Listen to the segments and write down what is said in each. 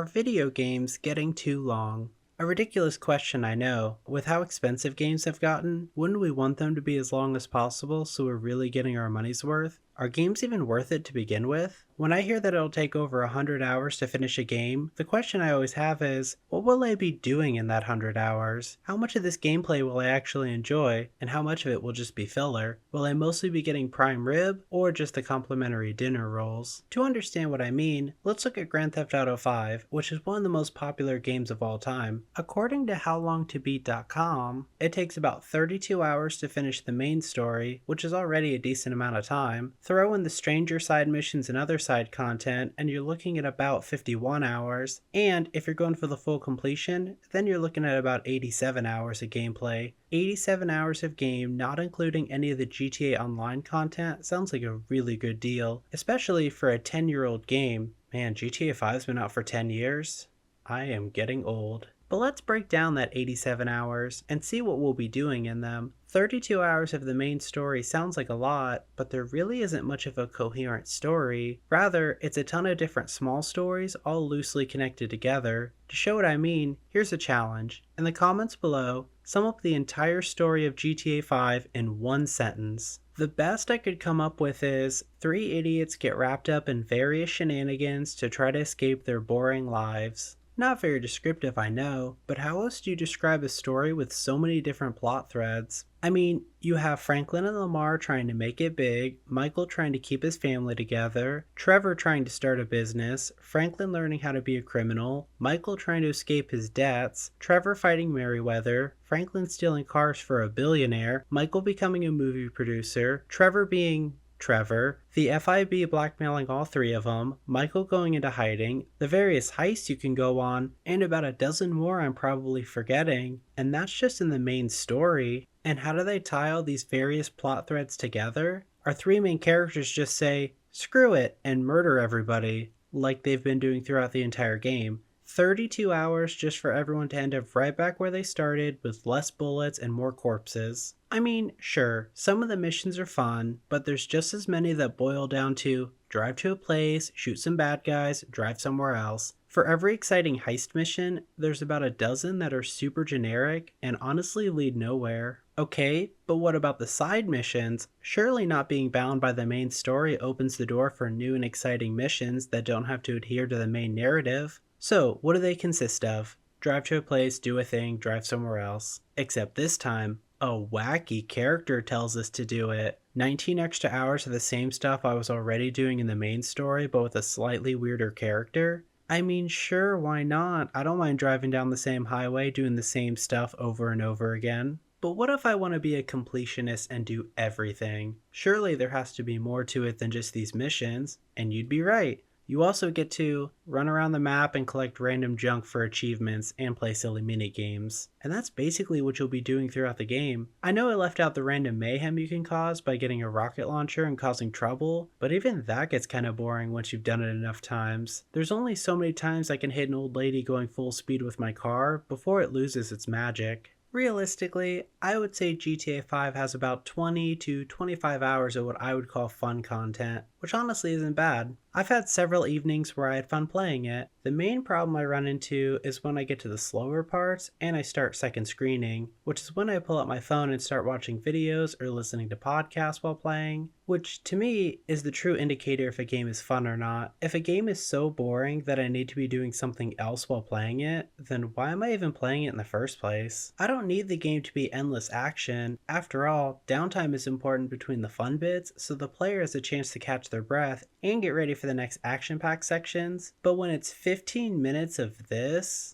Are video games getting too long? A ridiculous question, I know. With how expensive games have gotten, wouldn't we want them to be as long as possible so we're really getting our money's worth? Are games even worth it to begin with? When I hear that it'll take over 100 hours to finish a game, the question I always have is, what will I be doing in that 100 hours? How much of this gameplay will I actually enjoy, and how much of it will just be filler? Will I mostly be getting prime rib, or just the complimentary dinner rolls? To understand what I mean, let's look at Grand Theft Auto 5, which is one of the most popular games of all time. According to HowLongToBeat.com, it takes about 32 hours to finish the main story, which is already a decent amount of time. Throw in the stranger side missions and other side content, and you're looking at about 51 hours. And if you're going for the full completion, then you're looking at about 87 hours of gameplay. 87 hours of game, not including any of the GTA Online content, sounds like a really good deal, especially for a 10-year-old game. Man, GTA 5's been out for 10 years? I am getting old. But let's break down that 87 hours and see what we'll be doing in them. 32 hours of the main story sounds like a lot, but there really isn't much of a coherent story. Rather, it's a ton of different small stories all loosely connected together. To show what I mean, here's a challenge. In the comments below, sum up the entire story of GTA 5 in one sentence. The best I could come up with is, 3 idiots get wrapped up in various shenanigans to try to escape their boring lives. Not very descriptive, I know, but how else do you describe a story with so many different plot threads? I mean, you have Franklin and Lamar trying to make it big, Michael trying to keep his family together, Trevor trying to start a business, Franklin learning how to be a criminal, Michael trying to escape his debts, Trevor fighting Merriweather, Franklin stealing cars for a billionaire, Michael becoming a movie producer, Trevor being Trevor, the FIB blackmailing all three of them, Michael going into hiding, the various heists you can go on, and about a dozen more I'm probably forgetting, and that's just in the main story. And how do they tie all these various plot threads together? Our three main characters just say, screw it, and murder everybody, like they've been doing throughout the entire game. 32 hours just for everyone to end up right back where they started with less bullets and more corpses. I mean, sure, some of the missions are fun, but there's just as many that boil down to drive to a place, shoot some bad guys, drive somewhere else. For every exciting heist mission, there's about a dozen that are super generic and honestly lead nowhere. Okay, but what about the side missions? Surely not being bound by the main story opens the door for new and exciting missions that don't have to adhere to the main narrative. So, what do they consist of? Drive to a place, do a thing, drive somewhere else. Except this time, a wacky character tells us to do it. 19 extra hours of the same stuff I was already doing in the main story, but with a slightly weirder character? I mean, sure, why not? I don't mind driving down the same highway doing the same stuff over and over again. But what if I want to be a completionist and do everything? Surely there has to be more to it than just these missions, and you'd be right. You also get to run around the map and collect random junk for achievements and play silly mini-games. And that's basically what you'll be doing throughout the game. I know I left out the random mayhem you can cause by getting a rocket launcher and causing trouble, but even that gets kind of boring once you've done it enough times. There's only so many times I can hit an old lady going full speed with my car before it loses its magic. Realistically, I would say GTA 5 has about 20 to 25 hours of what I would call fun content, which honestly isn't bad. I've had several evenings where I had fun playing it. The main problem I run into is when I get to the slower parts and I start second screening, which is when I pull out my phone and start watching videos or listening to podcasts while playing, which to me is the true indicator if a game is fun or not. If a game is so boring that I need to be doing something else while playing it, then why am I even playing it in the first place? I don't need the game to be endless action. After all, downtime is important between the fun bits so the player has a chance to catch their breath and get ready for the next action-packed sections. But when it's 15 minutes of this...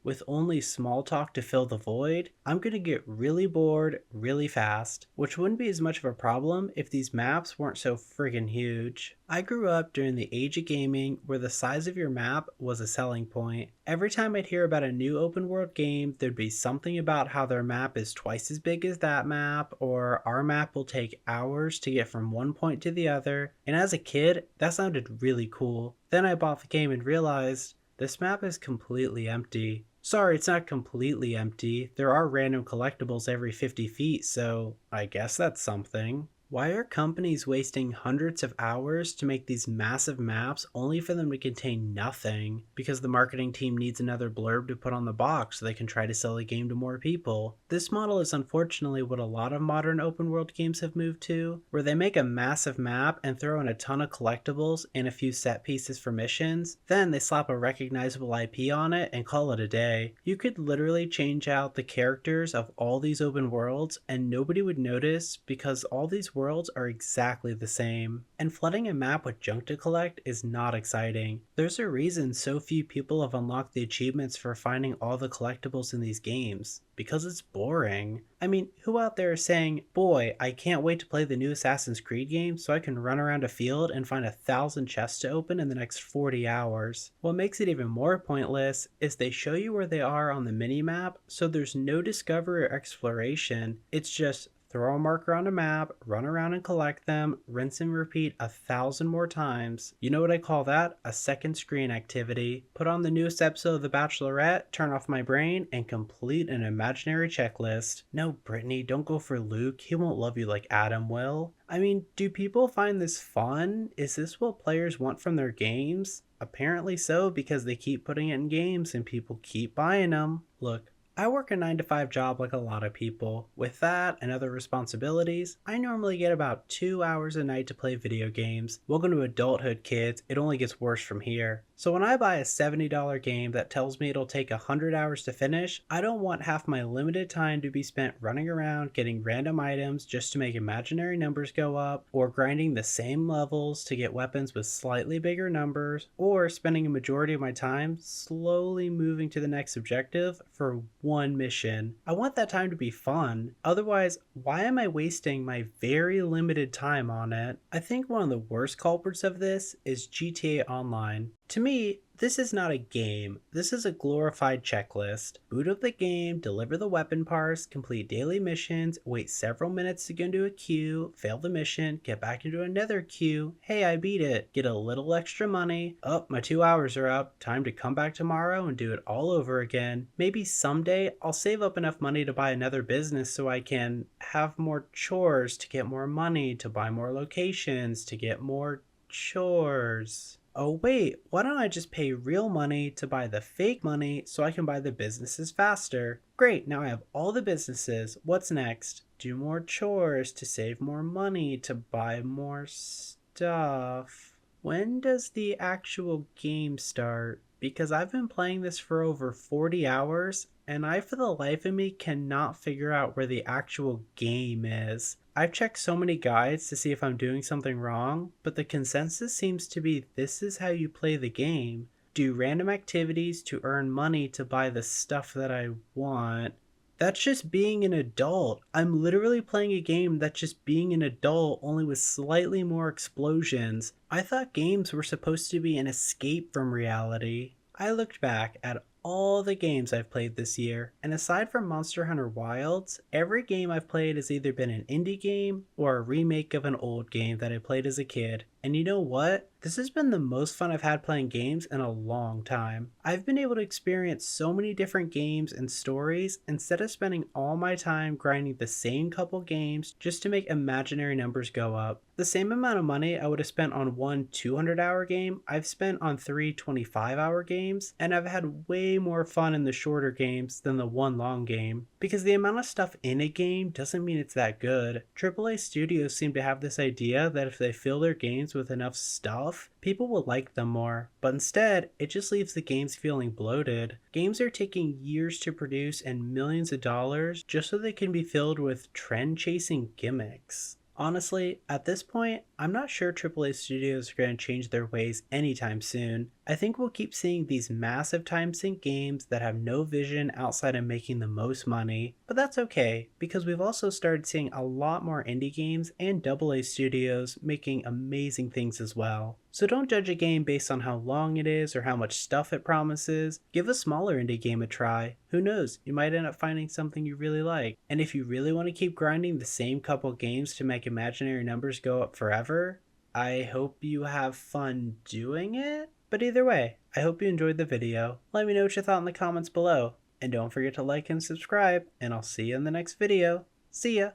with only small talk to fill the void, I'm gonna get really bored really fast, which wouldn't be as much of a problem if these maps weren't so friggin' huge. I grew up during the age of gaming where the size of your map was a selling point. Every time I'd hear about a new open world game, there'd be something about how their map is twice as big as that map, or our map will take hours to get from one point to the other, and as a kid, that sounded really cool. Then I bought the game and realized, This map is completely empty. Sorry, it's not completely empty. There are random collectibles every 50 feet, so I guess that's something. Why are companies wasting hundreds of hours to make these massive maps only for them to contain nothing? Because the marketing team needs another blurb to put on the box so they can try to sell the game to more people. This model is unfortunately what a lot of modern open world games have moved to, where they make a massive map and throw in a ton of collectibles and a few set pieces for missions, then they slap a recognizable IP on it and call it a day. You could literally change out the characters of all these open worlds and nobody would notice because all these worlds are exactly the same. And flooding a map with junk to collect is not exciting. There's a reason so few people have unlocked the achievements for finding all the collectibles in these games. Because it's boring. I mean, who out there is saying, boy, I can't wait to play the new Assassin's Creed game so I can run around a field and find 1,000 chests to open in the next 40 hours? What makes it even more pointless is they show you where they are on the minimap, so there's no discovery or exploration. It's just throw a marker on a map, run around and collect them, rinse and repeat 1,000 more times. You know what I call that? A second screen activity. Put on the newest episode of The Bachelorette, turn off my brain, and complete an imaginary checklist. No, Brittany, don't go for Luke. He won't love you like Adam will. I mean, do people find this fun? Is this what players want from their games? Apparently so, because they keep putting it in games and people keep buying them. Look, I work a 9 to 5 job like a lot of people. With that and other responsibilities, I normally get about 2 hours a night to play video games. Welcome to adulthood, kids. It only gets worse from here. So when I buy a $70 game that tells me it'll take 100 hours to finish, I don't want half my limited time to be spent running around getting random items just to make imaginary numbers go up, or grinding the same levels to get weapons with slightly bigger numbers, or spending a majority of my time slowly moving to the next objective for one mission. I want that time to be fun. Otherwise, why am I wasting my very limited time on it? I think one of the worst culprits of this is GTA Online. To me, this is not a game. This is a glorified checklist. Boot up the game, deliver the weapon parts, complete daily missions, wait several minutes to go into a queue, fail the mission, get back into another queue. Hey, I beat it. Get a little extra money. Oh, my 2 hours are up. Time to come back tomorrow and do it all over again. Maybe someday I'll save up enough money to buy another business so I can have more chores to get more money, to buy more locations, to get more chores. Oh wait, why don't I just pay real money to buy the fake money so I can buy the businesses faster? Great, now I have all the businesses. What's next? Do more chores to save more money to buy more stuff. When does the actual game start? Because I've been playing this for over 40 hours and I for the life of me cannot figure out where the actual game is. I've checked so many guides to see if I'm doing something wrong, but the consensus seems to be this is how you play the game. Do random activities to earn money to buy the stuff that I want. That's just being an adult. I'm literally playing a game that's just being an adult, only with slightly more explosions. I thought games were supposed to be an escape from reality. I looked back at all the games I've played this year, and aside from Monster Hunter Wilds, every game I've played has either been an indie game or a remake of an old game that I played as a kid. And you know what? This has been the most fun I've had playing games in a long time. I've been able to experience so many different games and stories instead of spending all my time grinding the same couple games just to make imaginary numbers go up. The same amount of money I would have spent on one 200-hour game, I've spent on 3 25-hour games, and I've had way more fun in the shorter games than the one long game. Because the amount of stuff in a game doesn't mean it's that good. AAA studios seem to have this idea that if they fill their games with enough stuff, people will like them more. But instead, it just leaves the games feeling bloated. Games are taking years to produce and millions of dollars just so they can be filled with trend-chasing gimmicks. Honestly, at this point, I'm not sure AAA studios are going to change their ways anytime soon. I think we'll keep seeing these massive time sink games that have no vision outside of making the most money. But that's okay, because we've also started seeing a lot more indie games and AA studios making amazing things as well. So don't judge a game based on how long it is or how much stuff it promises. Give a smaller indie game a try. Who knows, you might end up finding something you really like. And if you really want to keep grinding the same couple games to make imaginary numbers go up forever, I hope you have fun doing it. But either way, I hope you enjoyed the video. Let me know what you thought in the comments below. And don't forget to like and subscribe, and I'll see you in the next video. See ya!